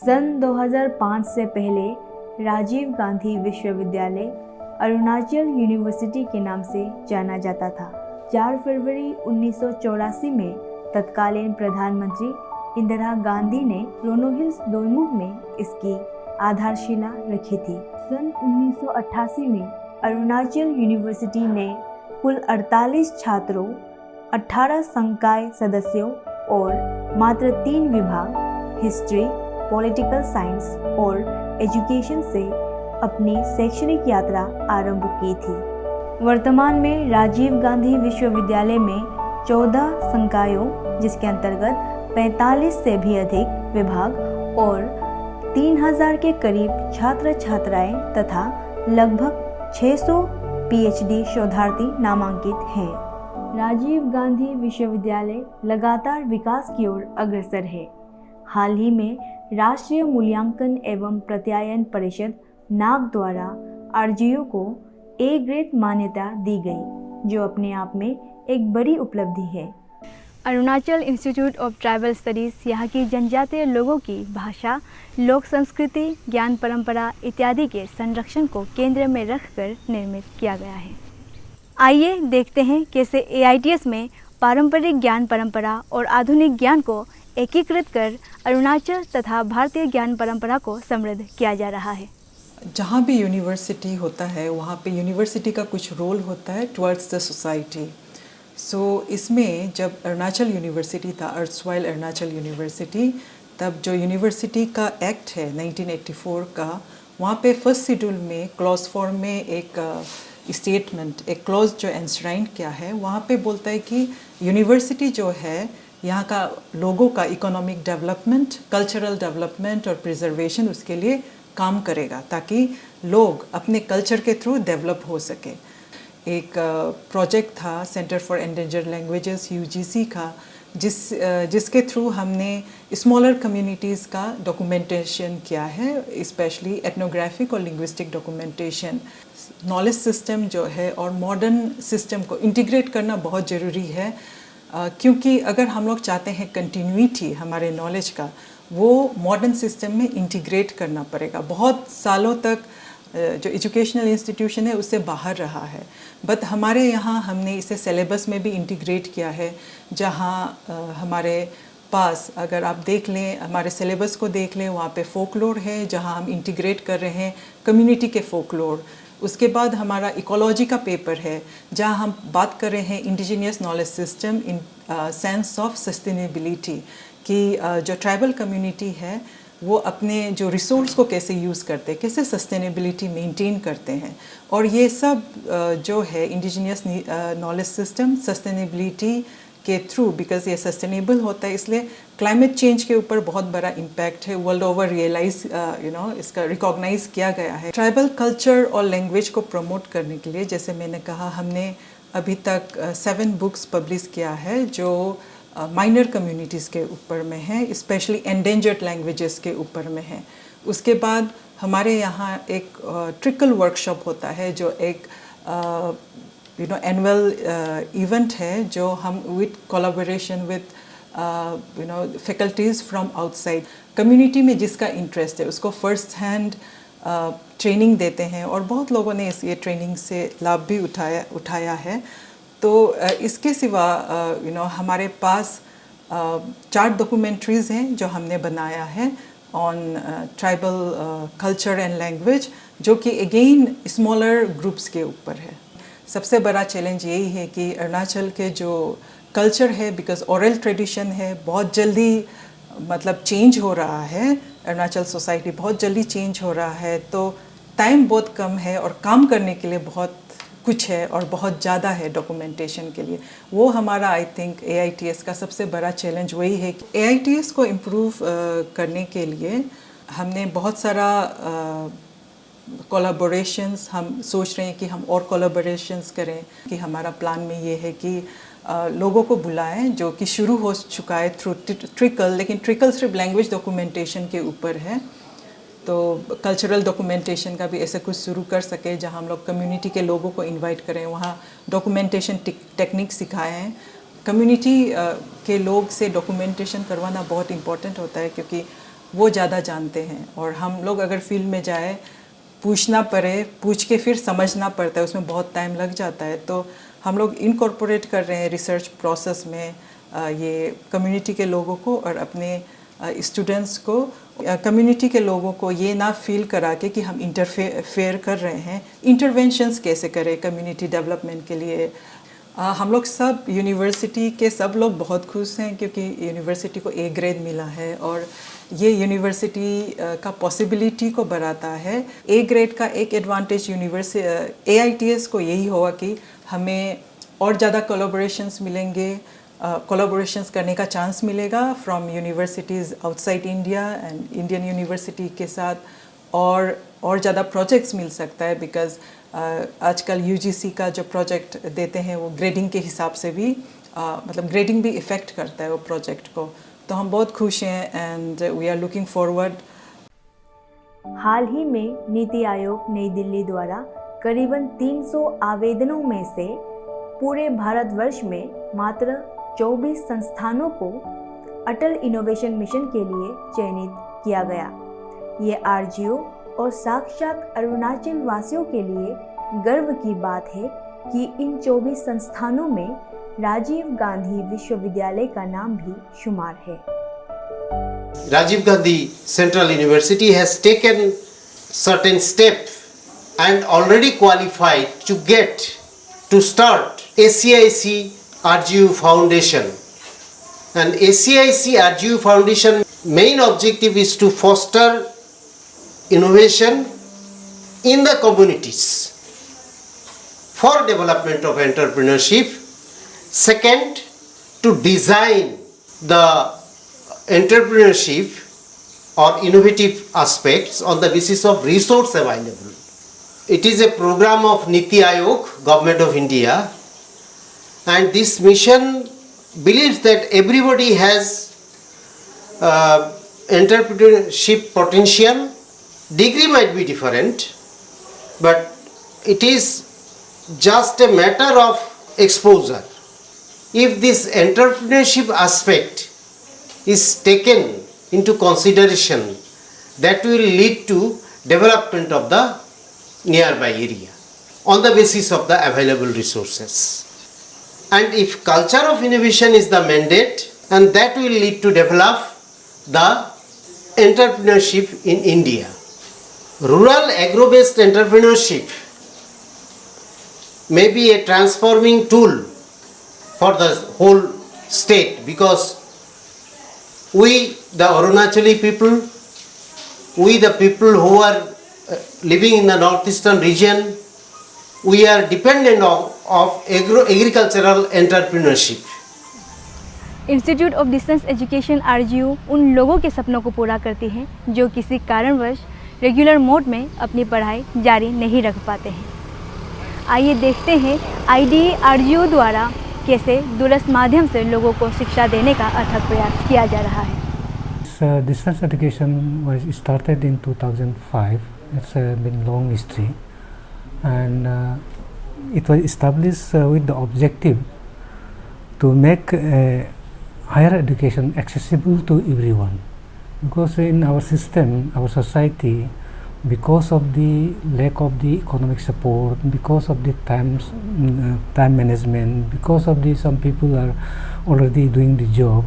सन 2005 से पहले राजीव गांधी विश्वविद्यालय अरुणाचल यूनिवर्सिटी के नाम से जाना जाता था। 4 फरवरी 1984 में तत्कालीन प्रधानमंत्री इंदिरा गांधी ने रोनो हिल्स दोईमुख में इसकी आधारशिला रखी थी। सन 1988 में अरुणाचल यूनिवर्सिटी ने कुल 48 छात्रों, 18 संकाय सदस्यों और मात्र 3 विभाग हिस्ट्री, पॉलिटिकल साइंस और एजुकेशन से अपनी शैक्षणिक यात्रा आरंभ की थी। वर्तमान में राजीव गांधी विश्वविद्यालय में 14 संकायों, जिसके अंतर्गत 45 से भी अधिक विभाग और 3000 के करीब छात्र छात्राएं तथा लगभग 600 पीएचडी शोधार्थी नामांकित हैं। राजीव गांधी विश्वविद्यालय लगातार विकास की ओर अग्रसर है। हाल ही में राष्ट्रीय मूल्यांकन एवं प्रत्यायन परिषद नाग द्वारा आरजीयू को ए ग्रेड मान्यता दी गई, जो अपने आप में एक बड़ी उपलब्धि है। Arunachal institute of tribal studies यहाँ की जनजातीय लोगों की भाषा, लोक संस्कृति, ज्ञान परंपरा इत्यादि के संरक्षण को केंद्र में रखकर निर्मित किया गया है। आइए देखते हैं कैसे एआईटीएस में पारंपरिक ज्ञान परंपरा और आधुनिक ज्ञान को एकीकृत कर अरुणाचल तथा भारतीय ज्ञान परंपरा को समृद्ध किया जा रहा है। जहाँ भी यूनिवर्सिटी होता है वहाँ पे यूनिवर्सिटी का कुछ रोल होता है टुवर्ड्स द सोसाइटी। इसमें जब अरुणाचल यूनिवर्सिटी था, अर्ट्सवाइल अरुणाचल यूनिवर्सिटी, तब जो यूनिवर्सिटी का एक्ट है 1984 का, वहाँ पे फर्स्ट शेड्यूल में क्लॉज फॉर्म में एक स्टेटमेंट, एक क्लॉज जो एंश्राइन किया है, वहाँ पे बोलता है कि यूनिवर्सिटी जो है यहाँ का लोगों का इकोनॉमिक डेवलपमेंट, कल्चरल डेवलपमेंट और प्रिजर्वेशन उसके लिए काम करेगा, ताकि लोग अपने कल्चर के थ्रू डेवलप हो सके। एक प्रोजेक्ट था centre for endangered languages UGC का, जिसके थ्रू हमने स्मॉलर कम्युनिटीज़ का डॉक्यूमेंटेशन किया है, स्पेशली एथनोग्राफिक और लिंग्विस्टिक डॉक्यूमेंटेशन। नॉलेज सिस्टम जो है और मॉडर्न सिस्टम को इंटीग्रेट करना बहुत ज़रूरी है, क्योंकि अगर हम लोग चाहते हैं कंटिन्यूटी हमारे नॉलेज का, वो मॉडर्न सिस्टम में इंटीग्रेट करना पड़ेगा। बहुत सालों तक जो एजुकेशनल इंस्टीट्यूशन है उससे बाहर रहा है, बट हमारे यहाँ हमने इसे सिलेबस में भी इंटीग्रेट किया है। जहाँ हमारे पास अगर आप देख लें, हमारे सिलेबस को देख लें, वहाँ पे फोकलोर है, जहाँ हम इंटीग्रेट कर रहे हैं कम्युनिटी के फोकलोर। उसके बाद हमारा इकोलॉजी का पेपर है, जहाँ हम बात कर रहे हैं indigenous knowledge system in sense of sustainability, कि जो ट्राइबल कम्युनिटी है वो अपने जो रिसोर्स को कैसे यूज़ करते हैं, कैसे सस्टेनेबिलिटी मेंटेन करते हैं। और ये सब जो है इंडिजिनियस नॉलेज सिस्टम सस्टेनेबिलिटी के थ्रू, बिकॉज ये सस्टेनेबल होता है, इसलिए क्लाइमेट चेंज के ऊपर बहुत बड़ा इम्पैक्ट है, वर्ल्ड ओवर रियलाइज इसका रिकॉग्नाइज किया गया है। ट्राइबल कल्चर और लैंग्वेज को प्रमोट करने के लिए, जैसे मैंने कहा, हमने अभी तक 7 बुक्स पब्लिश किया है जो माइनर कम्युनिटीज़ के ऊपर में है, स्पेशली एंडेंजर्ड लैंग्वेजेस के ऊपर में है। उसके बाद हमारे यहाँ एक ट्रिकल वर्कशॉप होता है, जो एक एनुअल इवेंट है, जो हम with collaboration with faculties from outside community में जिसका इंटरेस्ट है उसको फर्स्ट हैंड ट्रेनिंग देते हैं, और बहुत लोगों ने ये ट्रेनिंग से लाभ भी उठाया है। तो इसके सिवा हमारे पास 4 डॉक्यूमेंट्रीज़ हैं जो हमने बनाया है on tribal culture and language, जो कि अगेन स्मॉलर ग्रुप्स के ऊपर है। सबसे बड़ा चैलेंज यही है कि अरुणाचल के जो कल्चर है, बिकॉज ओरल ट्रेडिशन है, बहुत जल्दी मतलब चेंज हो रहा है, अरुणाचल सोसाइटी बहुत जल्दी चेंज हो रहा है, तो टाइम बहुत कम है और काम करने के लिए बहुत कुछ है और बहुत ज़्यादा है डॉक्यूमेंटेशन के लिए। वो हमारा आई थिंक एआईटीएस का सबसे बड़ा चैलेंज वही है कि एआईटीएस को इम्प्रूव करने के लिए हमने बहुत सारा कोलैबोरेशंस हम सोच रहे हैं कि हम और कोलैबोरेशंस करें। कि हमारा प्लान में ये है कि लोगों को बुलाएं, जो कि शुरू हो चुका है थ्रू ट्रिकल, लेकिन ट्रिकल सिर्फ लैंग्वेज डॉक्यूमेंटेशन के ऊपर है। तो कल्चरल डॉक्यूमेंटेशन का भी ऐसे कुछ शुरू कर सके, जहां हम लोग कम्युनिटी के लोगों को इनवाइट करें, वहाँ डॉक्यूमेंटेशन टेक्निक सिखाएं। कम्युनिटी के लोग से डॉक्यूमेंटेशन करवाना बहुत इम्पोर्टेंट होता है, क्योंकि वो ज़्यादा जानते हैं। और हम लोग अगर फील्ड में जाए, पूछना पड़े, पूछ के फिर समझना पड़ता है, उसमें बहुत टाइम लग जाता है। तो हम लोग इनकॉर्पोरेट कर रहे हैं रिसर्च प्रोसेस में ये कम्युनिटी के लोगों को और अपने स्टूडेंट्स को, कम्युनिटी के लोगों को ये ना फील करा के कि हम इंटरफेयर कर रहे हैं। इंटरवेंशंस कैसे करें कम्युनिटी डेवलपमेंट के लिए। हम लोग सब यूनिवर्सिटी के सब लोग बहुत खुश हैं क्योंकि यूनिवर्सिटी को ए ग्रेड मिला है और ये यूनिवर्सिटी का पॉसिबिलिटी को बढ़ाता है। ए ग्रेड का एक एडवांटेज AITS को यही होगा कि हमें और ज़्यादा कोलैबोरेशंस मिलेंगे, कोलैबोरेशंस करने का चांस मिलेगा from universities outside India and Indian university के साथ, और ज़्यादा प्रोजेक्ट्स मिल सकता है बिकॉज़ आजकल UGC का जो प्रोजेक्ट देते हैं वो ग्रेडिंग के हिसाब से भी मतलब ग्रेडिंग भी इफ़ेक्ट करता है वो प्रोजेक्ट को। तो हम बहुत खुश हैं and we are looking forward. हाल ही में नीति आयोग नई दिल्ली द्वारा करीबन 300 आवेदनों में से पूरे भारतवर्ष में मात्र 24 संस्थानों को अटल इनोवेशन मिशन के लिए चयनित किया गया। ये RGO और साक्षात अरुणाचल वासियों के लिए गर्व की बात है कि इन 24 संस्थानों में राजीव गांधी विश्वविद्यालय का नाम भी शुमार है। Rajiv Gandhi Central University has taken certain step and already qualified to start ACIC RGU Foundation. And ACIC RGU Foundation main objective is to foster innovation in the communities for development of entrepreneurship. Second, to design the entrepreneurship or innovative aspects on the basis of resource available. It is a program of Niti Aayog, Government of India, and this mission believes that everybody has entrepreneurship potential. Degree might be different, but it is just a matter of exposure. If this entrepreneurship aspect is taken into consideration, that will lead to development of the nearby area on the basis of the available resources. And if culture of innovation is the mandate, and that will lead to develop the entrepreneurship in India. Rural agro-based entrepreneurship may be a transforming tool for the whole state, because we, the Arunachali people, we the people who are living in the northeastern region, we are dependent of agricultural entrepreneurship. Institute of distance education RGU उन लोगों के सपनों को पूरा करती है जो किसी कारणवश रेगुलर मोड में अपनी पढ़ाई जारी नहीं रख पाते हैं। आइए देखते हैं IDE RGU द्वारा कैसे दूरस्थ माध्यम से लोगों को शिक्षा देने का अथक प्रयास किया जा रहा है। Distance education was started in 2005. It's been long history, and it was established with the objective to make higher education accessible to everyone. Because in our system, our society, because of the lack of the economic support, because of the time management, because of the some people are already doing the job,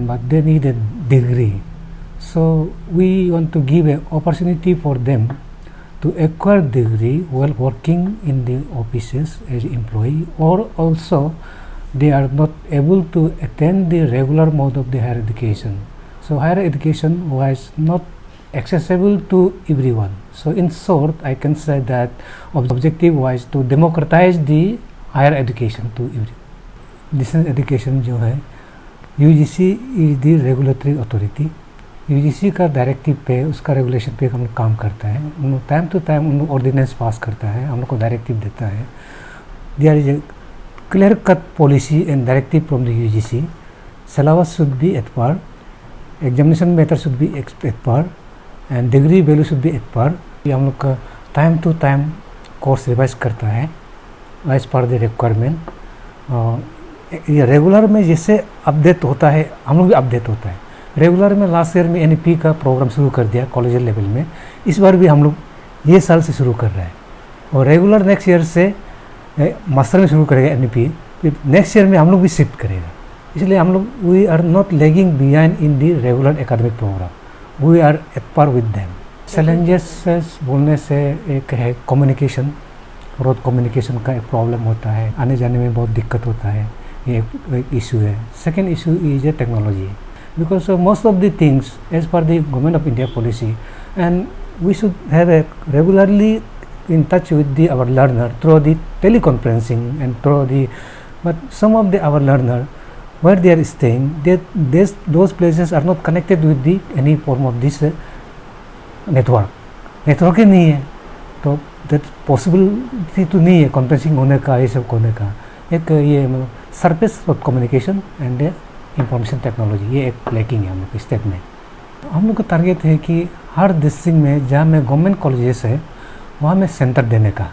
but they need a degree. So we want to give an opportunity for them to acquire degree while working in the offices as employee, or also they are not able to attend the regular mode of the higher education. So higher education was not accessible to everyone. So in short, I can say that objective was to democratize the higher education to everyone. Distance education जो है, UGC is the regulatory authority. UGC का directive पे, उसका regulation पे हम लोग काम करता है। उन लोग टाइम टू टाइम उन लोग ऑर्डिनेंस पास करता है, हम लोग को डायरेक्टिव देता है। There is a clear cut policy and directive from the UGC. Syllabus should be at par, examination method should be at par, and degree value should be at par. हम लोग का time to time course revise करता है as per the requirement. ये regular में जैसे update होता है, हम लोग भी अपडेट होता है। रेगुलर में लास्ट ईयर में NEP का प्रोग्राम शुरू कर दिया कॉलेज लेवल में, इस बार भी हम लोग ये साल से शुरू कर रहे हैं और रेगुलर नेक्स्ट ईयर से मास्टर में शुरू करेगा NEP, फिर नेक्स्ट ईयर में हम लोग भी शिफ्ट करेगा। इसलिए हम लोग we are not lagging behind in the regular academic programme, we are at par with them. Challenges बोलने से एक है कम्युनिकेशन, रोड कम्युनिकेशन का एक प्रॉब्लम होता है, आने जाने में बहुत दिक्कत होता है, ये एक इशू है। Second issue is a technology, because most of the things as per the government of India policy and we should have a regularly in touch with our learner through the teleconferencing and through the, but some of our learner where they are staying, those places are not connected with the any form of this network ही नहीं है, तो that possibility तो नहीं है conferencing होने का, ये सब होने का। एक ये मतलब surface of communication and information technology, ये एक लैकिंग है हम लोग स्टेट में। हम लोग का टारगेट है कि हर डिस्ट्रिक्ट में जहाँ में गवर्नमेंट कॉलेजेस है वहाँ में सेंटर देने का,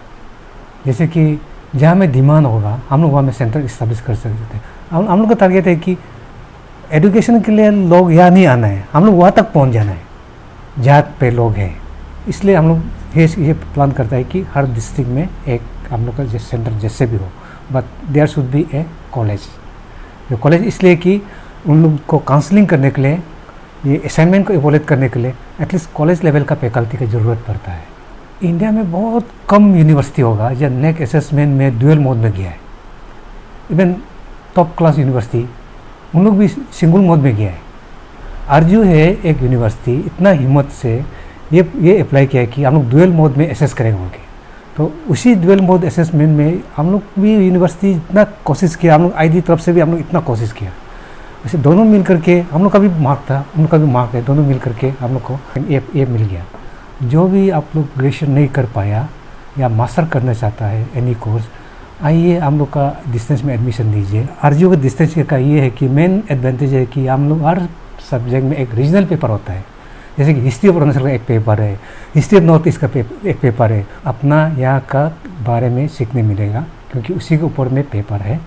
जैसे कि जहाँ में डिमांड होगा हम लोग वहाँ में सेंटर इस्टेब्लिश कर सकते हैं। हम लोग का टारगेट है कि एजुकेशन के लिए लोग यहाँ नहीं आना है, हम लोग वहाँ तक पहुँच जाना है जहाँ पे लोग हैं। इसलिए हम लोग ये प्लान करता है कि हर डिस्ट्रिक्ट में एक हम लोग का सेंटर जैसे भी हो, but there should be a college. College इसलिए कि उन लोग को काउंसलिंग करने के लिए, ये असाइनमेंट को इवोल्यूट करने के लिए एटलीस्ट कॉलेज लेवल का फैकल्टी की ज़रूरत पड़ता है। इंडिया में बहुत कम यूनिवर्सिटी होगा जो नेक असेसमेंट में ड्यूअल मोड में गया है। इवन टॉप क्लास यूनिवर्सिटी उन लोग भी सिंगल मोड में गया है। आरजू है एक यूनिवर्सिटी, इतना हिम्मत से ये अप्लाई किया है कि हम लोग ड्यूअल मोड में एसेस करेंगे उनके, तो उसी ड्यूअल मोड असेसमेंट में हम लोग भी यूनिवर्सिटी इतना कोशिश किया, हम लोग ID तरफ से भी हम लोग इतना कोशिश किया। वैसे दोनों मिल करके हम लोग का भी मार्क था, उनका भी मार्क है, दोनों मिल करके हम लोग को ये मिल गया। जो भी आप लोग ग्रेजुएशन नहीं कर पाया या मास्टर करना चाहता है एनी कोर्स, आइए हम लोग का डिस्टेंस में एडमिशन लीजिए। आरजीओ का डिस्टेंस का ये है कि मेन एडवांटेज है कि हम लोग हर सब्जेक्ट में एक रीजनल पेपर होता है, जैसे कि हिस्ट्री ऑफ अरुणाचल का एक पेपर है, हिस्ट्री ऑफ नॉर्थ ईस्ट का एक पेपर है। अपना यहाँ का बारे में सीखने मिलेगा क्योंकि उसी के ऊपर में पेपर है।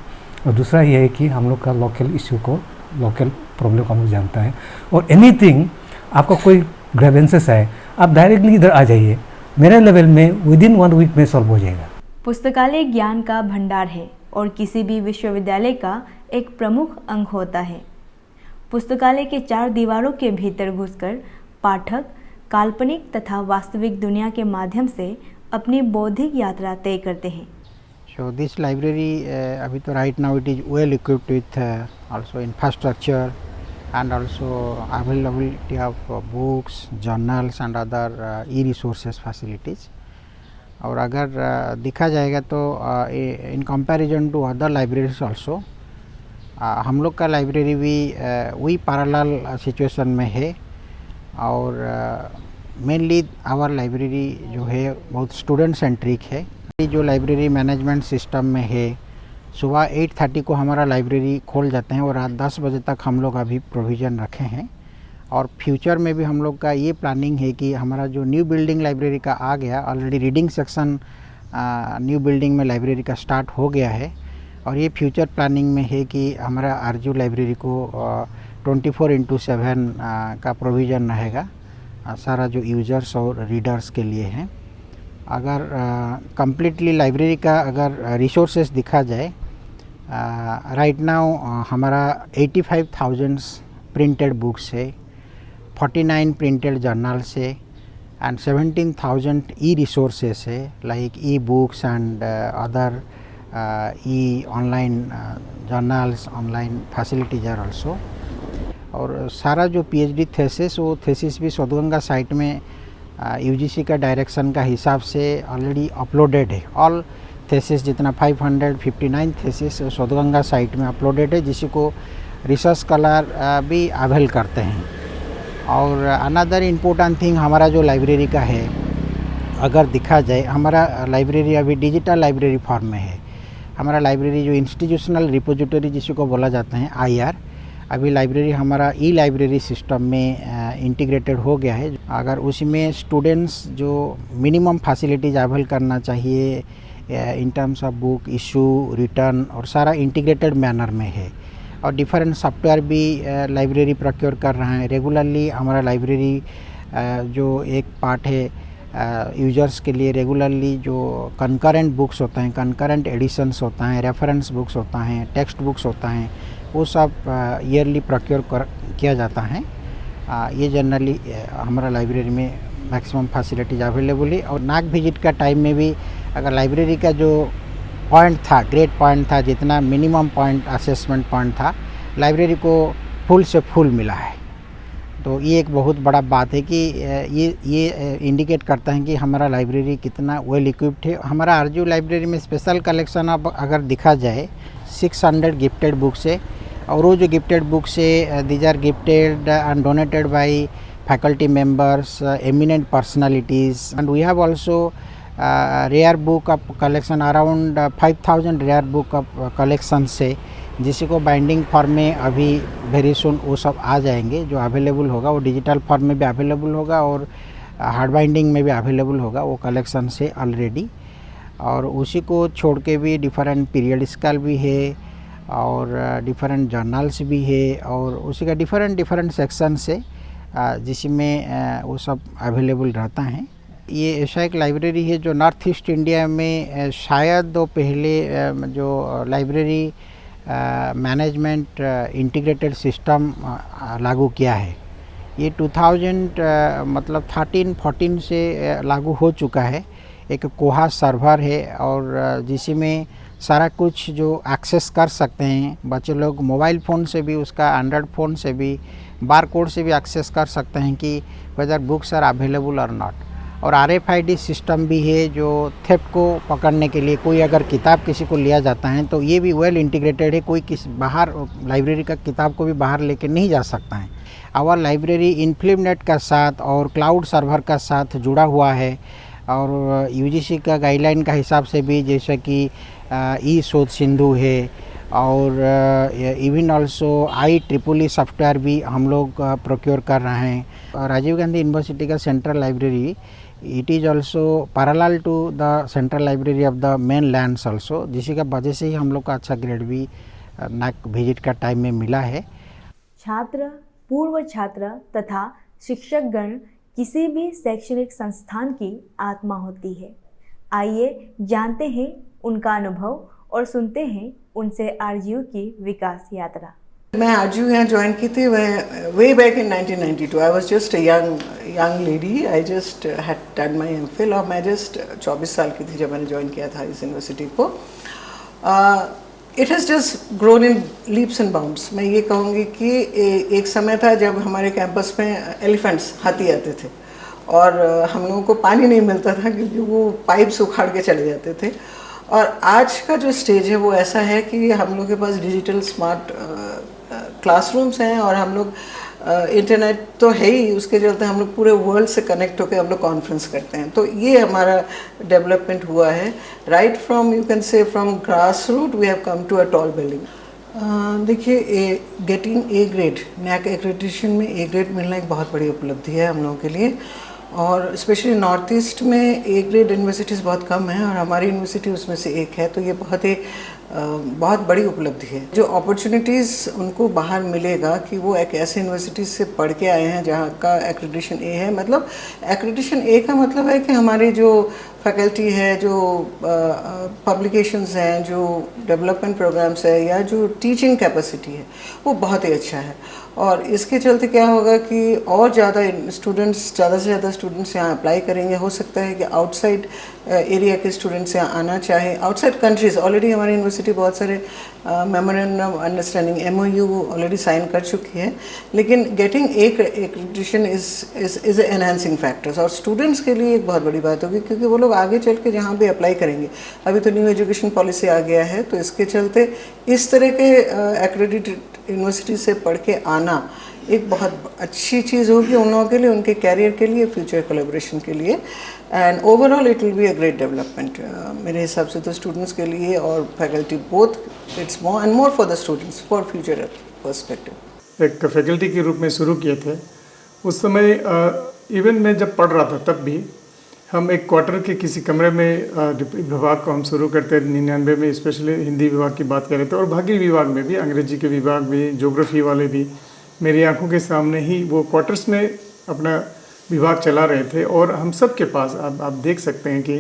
और दूसरा ये है कि हम लोग का लोकल इशू को, लोकल प्रॉब्लम को हम लोग जानता है। और एनीथिंग आपका कोई ग्रेवेंसेस है, आप डायरेक्टली इधर आ जाइए, मेरे लेवल में विदिन 1 वीक में सॉल्व हो जाएगा। पुस्तकालय ज्ञान का भंडार है और किसी भी विश्वविद्यालय का एक प्रमुख अंग होता है। पुस्तकालय के 4 दीवारों के भीतर घुसकर पाठक काल्पनिक तथा वास्तविक दुनिया के माध्यम से अपनी बौद्धिक यात्रा तय करते हैं। So this library अभी तो right now it is well equipped with also infrastructure and also availability of books, journals and other e-resources facilities। और अगर देखा जाएगा तो in comparison to other libraries also हम लोग का लाइब्रेरी भी वही पैरेलल सिचुएशन में है। और मेनली आवर लाइब्रेरी जो है बहुत स्टूडेंट सेंट्रिक है। जो लाइब्रेरी मैनेजमेंट सिस्टम में है, सुबह 8:30 को हमारा लाइब्रेरी खोल जाते हैं और रात 10 बजे तक हम लोग अभी प्रोविज़न रखे हैं। और फ्यूचर में भी हम लोग का ये प्लानिंग है कि हमारा जो न्यू बिल्डिंग लाइब्रेरी का आ गया, already reading section new building में लाइब्रेरी का स्टार्ट हो गया है। और ये फ्यूचर प्लानिंग में है कि हमारा आरजू लाइब्रेरी को 24/7 का प्रोविज़न रहेगा सारा जो यूज़र्स और रीडर्स के लिए हैं। अगर कम्प्लीटली लाइब्रेरी का अगर रिसोर्सेज दिखा जाए, राइट नाउ हमारा 85,000 प्रिंटेड बुक्स है, 49 प्रिंटेड जर्नल्स है एंड 17,000 ई रिसोर्सेस है like e books and other e online journals, online facilities are also. और सारा जो PhD थेसिस, वो थेसिस भी सौदगंगा साइट में UGC का डायरेक्शन का हिसाब से ऑलरेडी अपलोडेड है। ऑल थेसिस जितना 559 थेसिस सौदगंगा साइट में अपलोडेड है, जिसी को रिसर्च स्कॉलर भी अवेल करते हैं। और अनदर इम्पोर्टेंट थिंग हमारा जो लाइब्रेरी का है, अगर दिखा जाए हमारा लाइब्रेरी अभी डिजिटल लाइब्रेरी फॉर्म में है। हमारा लाइब्रेरी जो इंस्टीट्यूशनल रिपोजिटरी जिसी को बोला जाता है IR, अभी लाइब्रेरी हमारा ई लाइब्रेरी सिस्टम में इंटीग्रेटेड हो गया है। अगर उसमें स्टूडेंट्स जो मिनिमम फैसिलिटीज अवेल करना चाहिए in terms of book issue, return और सारा इंटीग्रेटेड मैनर में है। और डिफरेंट सॉफ्टवेयर भी लाइब्रेरी प्रोक्योर कर रहा है। रेगुलरली हमारा लाइब्रेरी जो एक पार्ट है यूजर्स के लिए रेगुलरली जो कंकरेंट बुक्स होते हैं, कंकरेंट एडिशंस होता है, रेफरेंस बुक्स होता है, टेक्स्ट बुक्स होता है, वो सब ईयरली प्रोक्योर किया जाता है। ये जनरली हमारा लाइब्रेरी में मैक्सिमम फैसिलिटीज अवेलेबल है। और नाक विजिट का टाइम में भी अगर लाइब्रेरी का जो पॉइंट था, ग्रेड पॉइंट था, जितना मिनिमम पॉइंट असेसमेंट पॉइंट था, लाइब्रेरी को फुल से फुल मिला है। तो ये एक बहुत बड़ा बात है कि ये इंडिकेट करता है कि हमारा लाइब्रेरी कितना वेल इक्विप्ड है। हमारा आरजीयू लाइब्रेरी में स्पेशल कलेक्शन अब अगर दिखा जाए 600 गिफ्टेड बुक्स है, और वो जो गिफ्टेड बुक्स है these are gifted and donated by faculty members, eminent personalities, and we have also rare book of collection around 5000 rare book of collection से, जिसी को बाइंडिंग फॉर्म में अभी वेरी सुन वो सब आ जाएंगे। जो अवेलेबल होगा वो डिजिटल फॉर्म में भी अवेलेबल होगा और हार्ड बाइंडिंग में भी अवेलेबल होगा वो कलेक्शन से ऑलरेडी। और उसी को छोड़ के भी डिफरेंट पीरियडिकल भी है और डिफरेंट जर्नल्स भी है और उसी का डिफरेंट सेक्शन से जिसमें वो सब अवेलेबल रहता है। ये ऐसा एक लाइब्रेरी है जो नॉर्थ ईस्ट इंडिया में शायद दो पहले जो लाइब्रेरी मैनेजमेंट इंटीग्रेटेड सिस्टम लागू किया है। ये 2000 13-14 से लागू हो चुका है। एक कोहा सर्वर है और जिसमें सारा कुछ जो एक्सेस कर सकते हैं बच्चे लोग, मोबाइल फ़ोन से भी, उसका एंड्रॉयड फ़ोन से भी, बार कोड से भी एक्सेस कर सकते हैं कि वेदर बुक्स आर अवेलेबल और नॉट। और RFID सिस्टम भी है जो थेफ्ट को पकड़ने के लिए, कोई अगर किताब किसी को लिया जाता है तो ये भी वेल इंटीग्रेटेड है। कोई किसी बाहर लाइब्रेरी का किताब को भी बाहर लेके नहीं जा सकता है। आवर लाइब्रेरी इनफ्लिमनेट का साथ और क्लाउड सर्वर का साथ जुड़ा हुआ है और UGC का गाइडलाइन का हिसाब से भी, जैसे कि ई-शोध सिंधु है और इवन ऑल्सो IEEE सॉफ्टवेयर भी हम लोग प्रोक्योर कर रहे हैं। राजीव गांधी यूनिवर्सिटी का central library it is also parallel to the central library of the main lands also, जिसी का वजह से ही हम लोग का अच्छा ग्रेड भी नाक विजिट का टाइम में मिला है। छात्र, पूर्व छात्र तथा शिक्षकगण किसी भी शैक्षणिक संस्थान की आत्मा होती है। आइए जानते हैं उनका अनुभव और सुनते हैं उनसे आरजीयू की विकास यात्रा। मैं आरजीयू यहाँ ज्वाइन की थी way back in 1992। I was just a young lady. I just had done my MPhil और मैं जस्ट 24 साल की थी जब मैंने ज्वाइन किया था इस यूनिवर्सिटी को। It has just grown in leaps and bounds. मैं ये कहूँगी कि एक समय था जब हमारे कैंपस में एलिफेंट्स, हाथी आते थे और हम लोगों को पानी नहीं मिलता था क्योंकि वो पाइप्स उखाड़ के चले जाते थे। और आज का जो स्टेज है वो ऐसा है कि हम लोग के पास डिजिटल स्मार्ट क्लासरूम्स हैं और हम लोग इंटरनेट तो है ही, उसके चलते हम लोग पूरे वर्ल्ड से कनेक्ट होकर हम लोग कॉन्फ्रेंस करते हैं। तो ये हमारा डेवलपमेंट हुआ है। Right from you can say from grass root we have come to a tall building. देखिए, getting a grade, NAAC accreditation में A ग्रेड मिलना एक बहुत बड़ी उपलब्धि है हम लोगों के लिए। और स्पेशली नॉर्थ ईस्ट में A ग्रेड यूनिवर्सिटीज़ बहुत कम हैं और हमारी यूनिवर्सिटी उसमें से एक है। तो ये बहुत बड़ी उपलब्धि है। जो अपॉर्चुनिटीज़ उनको बाहर मिलेगा कि वो एक ऐसे यूनिवर्सिटी से पढ़ के आए हैं जहाँ का एक्रेडिटेशन A है। मतलब एक्रेडिटेशन A का मतलब है कि हमारी जो फैकल्टी है, जो पब्लिकेशंस हैं, जो डेवलपमेंट प्रोग्राम्स है या जो टीचिंग कैपेसिटी है वो बहुत ही अच्छा है। और इसके चलते क्या होगा कि और ज़्यादा से ज़्यादा स्टूडेंट्स यहाँ अप्लाई करेंगे। हो सकता है कि आउटसाइड एरिया के स्टूडेंट्स यहाँ आना चाहे, आउटसाइड कंट्रीज़। ऑलरेडी हमारी यूनिवर्सिटी बहुत सारे memorandum of understanding MOU already sign कर चुकी है। लेकिन getting accreditation is enhancing factors और स्टूडेंट्स के लिए एक बहुत बड़ी बात होगी क्योंकि वो लोग आगे चल के जहाँ भी अप्लाई करेंगे, अभी तो न्यू एजुकेशन पॉलिसी आ गया है, तो इसके चलते इस तरह के एक्रेडिटेड यूनिवर्सिटी से पढ़ के आना एक बहुत अच्छी चीज़ होगी उन लोगों के लिए, उनके कैरियर के लिए, फ्यूचर कोलैबोरेशन के लिए। And overall it will be a great development मेरे हिसाब से तो स्टूडेंट्स के लिए और faculty both. It's more and more for the students for future perspective. एक फैकल्टी के रूप में शुरू किए थे। उस समय इवन मैं जब पढ़ रहा था तब भी हम एक क्वार्टर के किसी कमरे में विभाग को हम शुरू करते हैं 99 में, स्पेशली हिंदी विभाग की बात करें तो, और बाकी विभाग में भी, अंग्रेजी के विभाग भी, ज्योग्राफी वाले भी, मेरी आंखों के सामने ही वो क्वार्टर्स में अपना विभाग चला रहे थे। और हम सब के पास आप देख सकते हैं कि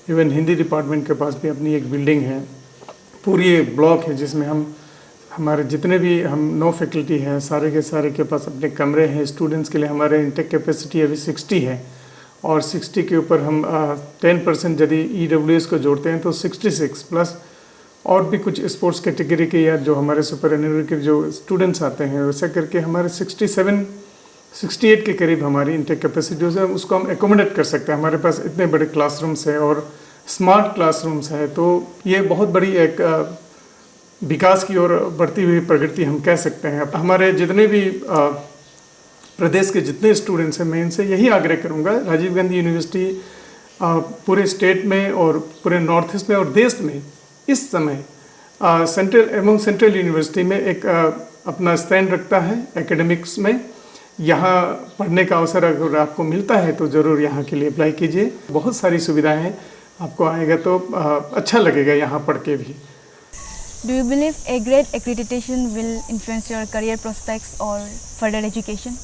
इवन हिंदी डिपार्टमेंट के पास भी अपनी एक बिल्डिंग है, पूरी एक ब्लॉक है जिसमें हमारे जितने भी 9 फैकल्टी हैं सारे के सारे के पास अपने कमरे हैं। स्टूडेंट्स के लिए हमारे इंटेक कैपेसिटी अभी 60 है, और 60 के ऊपर हम 10% यदि EWS को जोड़ते हैं तो 66 प्लस और भी कुछ स्पोर्ट्स कैटेगरी के या जो हमारे सुपर के जो स्टूडेंट्स आते हैं, वैसा करके हमारे 68 के करीब हमारी इंटेक कैपेसिटी है, उसको हम एकोमोडेट कर सकते हैं। हमारे पास इतने बड़े क्लासरूम्स हैं और स्मार्ट क्लासरूम्स हैं, तो ये बहुत बड़ी एक विकास की ओर बढ़ती हुई प्रगति हम कह सकते हैं। हमारे जितने भी प्रदेश के जितने स्टूडेंट्स हैं, मैं इनसे यही आग्रह करूंगा, राजीव गांधी यूनिवर्सिटी पूरे स्टेट में और पूरे नॉर्थ ईस्ट में और देश में इस समय सेंट्रल यूनिवर्सिटी में एक अपना स्टैंड रखता है एकेडमिक्स में। यहाँ पढ़ने का अवसर अगर आपको मिलता है तो ज़रूर यहाँ के लिए अप्लाई कीजिए। बहुत सारी सुविधाएं हैं, आपको आएगा तो अच्छा लगेगा यहाँ पढ़ के भी। Do you believe A grade accreditation will influence your career prospects or further education?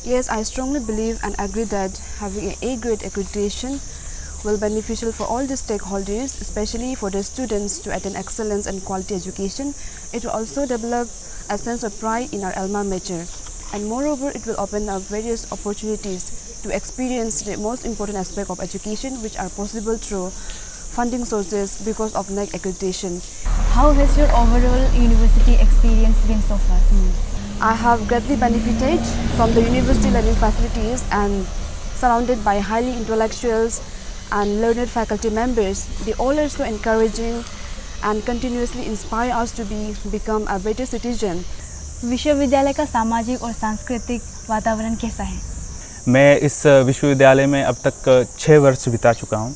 Yes, I strongly believe and agree that having an A grade accreditation will be beneficial for all the stakeholders, especially for the students to attain excellence and quality education. It will also develop a sense of pride in our alma mater, and moreover it will open up various opportunities to experience the most important aspect of education, which are possible through funding sources because of NAAC accreditation. How has your overall university experience been so far? I have greatly benefited from the university learning facilities and surrounded by highly intellectuals and learned faculty members. They all are so encouraging and continuously inspire us to become a better citizen. विश्वविद्यालय का सामाजिक और सांस्कृतिक वातावरण कैसा है? मैं इस विश्वविद्यालय में अब तक 6 वर्ष बिता चुका हूँ,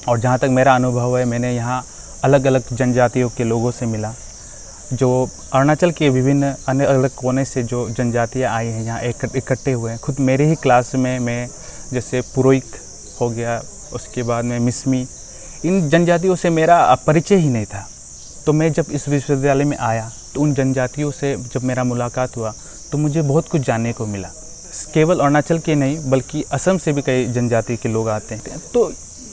और जहाँ तक मेरा अनुभव है, मैंने यहाँ अलग अलग जनजातियों के लोगों से मिला। जो अरुणाचल के विभिन्न अन्य अलग कोने से जो जनजातियाँ आई हैं यहाँ इकट्ठे हुए हैं। खुद मेरे ही क्लास में मैं जैसे पुरोहित हो गया, उसके बाद में मिसमी, इन जनजातियों से मेरा परिचय ही नहीं था। तो मैं जब इस विश्वविद्यालय में आया तो उन जनजातियों से जब मेरा मुलाकात हुआ तो मुझे बहुत कुछ जानने को मिला। केवल अरुणाचल के नहीं बल्कि असम से भी कई जनजाति के लोग आते हैं। तो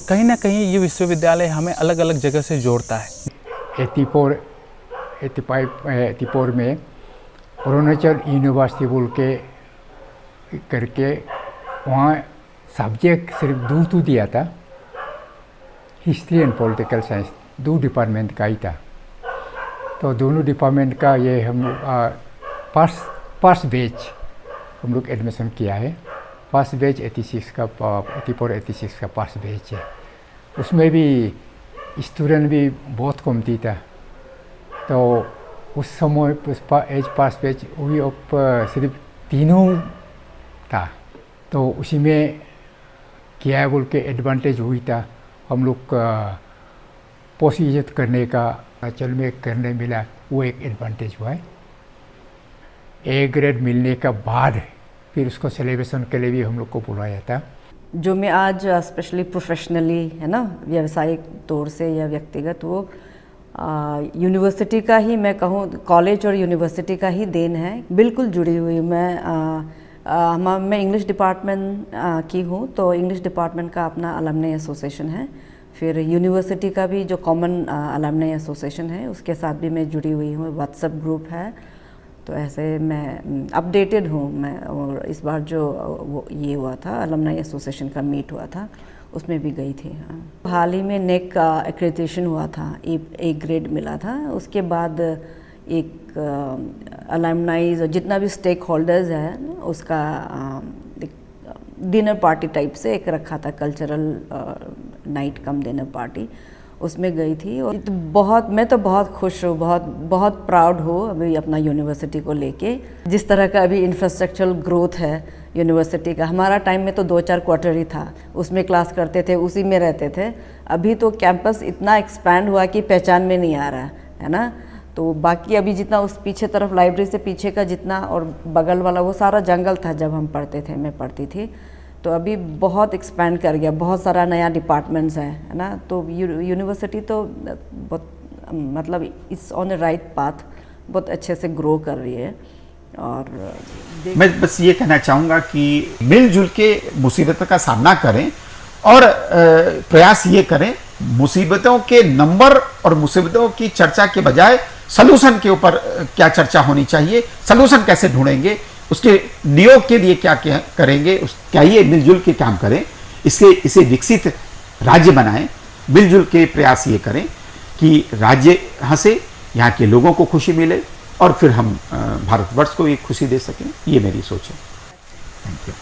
कहीं ना कहीं ये विश्वविद्यालय हमें अलग अलग जगह से जोड़ता है। 84 में अरुणाचल यूनिवर्सिटी बोल के करके वहाँ सब्जेक्ट सिर्फ 2 दिया था, history and political science, 2 department का ही था। तो दोनों डिपार्टमेंट का ये हम फर्स्ट बैच हम लोग एडमिशन किया है। फर्स्ट बैच 86 का 84-86 का फर्स्ट बैच है। उसमें भी स्टूडेंट भी बहुत कमती था। तो उस समय फर्स्ट बैच वही सिर्फ 3 था। तो उसी में क्या बोल के एडवांटेज हुई था, हम लोग पोस्ट इज्जत करने का अरुणाचल में करने मिला, वो एक एडवांटेज हुआ है। ए ग्रेड मिलने का बाद फिर उसको सेलिब्रेशन के लिए भी हम लोग को बुलाया था। जो मैं आज स्पेशली प्रोफेशनली है ना, व्यावसायिक तौर से या व्यक्तिगत, वो यूनिवर्सिटी का ही मैं कहूँ, कॉलेज और यूनिवर्सिटी का ही देन है। बिल्कुल जुड़ी हुई मैं इंग्लिश डिपार्टमेंट की हूँ, तो इंग्लिश डिपार्टमेंट का अपना अलमनी एसोसिएशन है। फिर यूनिवर्सिटी का भी जो कॉमन अलमनी एसोसिएशन है उसके साथ भी मैं जुड़ी हुई हूँ। व्हाट्सएप ग्रुप है, तो ऐसे मैं अपडेटेड हूँ मैं। और इस बार जो ये हुआ था अलमनी एसोसिएशन का मीट हुआ था, उसमें भी गई थी। हाल ही में नेक का एक्रेडिटेशन हुआ था, ए ग्रेड मिला था। उसके बाद एक अलमनाइज जितना भी स्टेक होल्डर्स है उसका डिनर पार्टी टाइप से एक रखा था, कल्चरल नाइट कम डिनर पार्टी, उसमें गई थी। और मैं तो बहुत खुश हूँ, बहुत प्राउड हूँ अभी अपना यूनिवर्सिटी को लेके। जिस तरह का अभी इंफ्रास्ट्रक्चरल ग्रोथ है यूनिवर्सिटी का, हमारा टाइम में तो 2-4 क्वार्टर ही था, उसमें क्लास करते थे, उसी में रहते थे। अभी तो कैंपस इतना एक्सपैंड हुआ कि पहचान में नहीं आ रहा है ना। तो बाकी अभी जितना उस पीछे तरफ लाइब्रेरी से पीछे का जितना और बगल वाला वो सारा जंगल था जब हम पढ़ते थे, मैं पढ़ती थी। तो अभी बहुत एक्सपेंड कर गया, बहुत सारा नया डिपार्टमेंट्स है ना। तो यूनिवर्सिटी तो बहुत मतलब it's on the right path, बहुत अच्छे से ग्रो कर रही है। और मैं बस ये कहना चाहूँगा कि मिलजुल के मुसीबतों का सामना करें और प्रयास ये करें, मुसीबतों के नंबर और मुसीबतों की चर्चा के बजाय सलूशन के ऊपर क्या चर्चा होनी चाहिए, सलूशन कैसे ढूंढेंगे, उसके नियोग के लिए क्या क्या करेंगे, क्या ये मिलजुल के काम करें, इसे विकसित राज्य बनाएं। मिलजुल के प्रयास ये करें कि राज्य हंसे, यहाँ के लोगों को खुशी मिले और फिर हम भारतवर्ष को एक खुशी दे सकें। ये मेरी सोच है। Thank you.